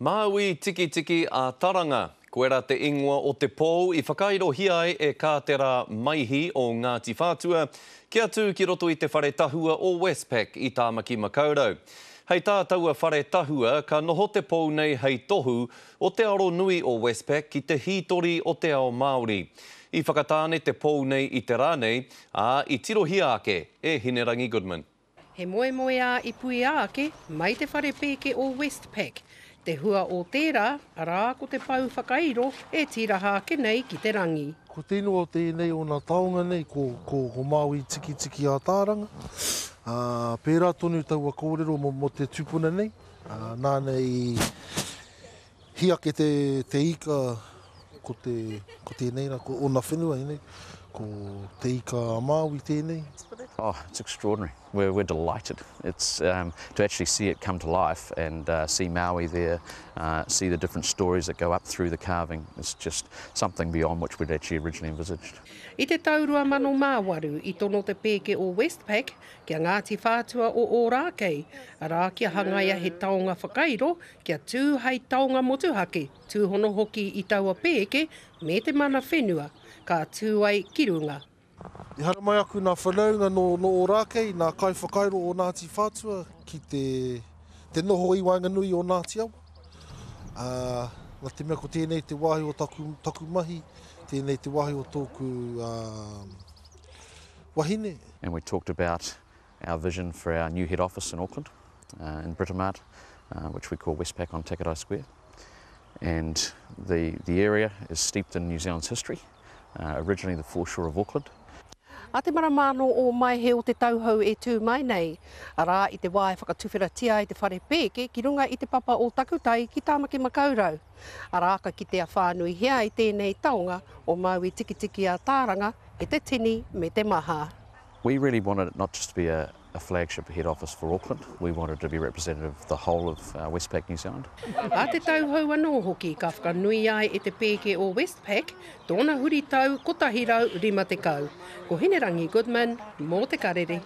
Māui tiki tiki a taranga. Koera te ingoa o te pou I whakairo hiai e kātera maihi o Ngāti Whātua, kia tū ki roto I te whare tahua o Westpac I Tāmaki Makaurau. Hei tā taua whare tahua, ka noho te pou nei hei tohu o te aro nui o Westpac ki te hītori o te ao Māori. I whakatāne te pou nei I te rānei, a I tirohia ake e Hinerangi Goodman. He moe moe a I pui ake, mai te whare pēke o Westpac. Te hua o tērā, arā ko te pau whakairo e tiraha ake nei ki te rangi. Ko tēnua o tēnei o nā taonga nei, ko Māui tiki tiki a tāranga. Pērā tonu taua kōrero mo te tupuna nei. Nānei hiake te ika ko tēnei, o nā whenua nei, ko te ika a Māui tēnei. Oh, it's extraordinary. We're delighted. It's to actually see it come to life and see Maui there, see the different stories that go up through the carving. It's just something beyond which we'd actually originally envisaged. I te taurua mano māwaru I tono te pēke o Westpac, kia Ngāti Whātua o Ōrākei, arā kia hangaia he taonga whakairo, kia tū hei taonga motuhake, tūhono hoki I taua pēke, me te mana whenua, ka tū ai ki runga. I hara mai aku nā whanaunga no Ōrākei, nā kai whakairo o Ngāti Whātua ki te noho I Wainganui o Ngāti Awa. Nā te mea ko tēnei te wāhi o taku mahi, tēnei te wāhi o tōku wahine. And we talked about our vision for our new head office in Auckland, in Britomart, which we call Westpac on Takatai Square. And the area is steeped in New Zealand's history, originally the foreshore of Auckland. A te maramano o mai he o te tauhou e tū mai nei. Arā I te wāe whakatuwhiratia I te whare pēke ki runga I te papa o Takutai ki Tāmaki Makaurau. Arā ka ki te whānui hea I tēnei taonga o Māui tiki tiki a tāranga e te tini me te maha. We really wanted it not just to be a flagship head office for Auckland, we wanted to be representative of the whole of Westpac New Zealand. A te tauhou anō hoki ka whakanui ai e te pēke o Westpac, tōna huri tau kotahirau rima te kau. Ko Hinerangi Goodman, mō te karere.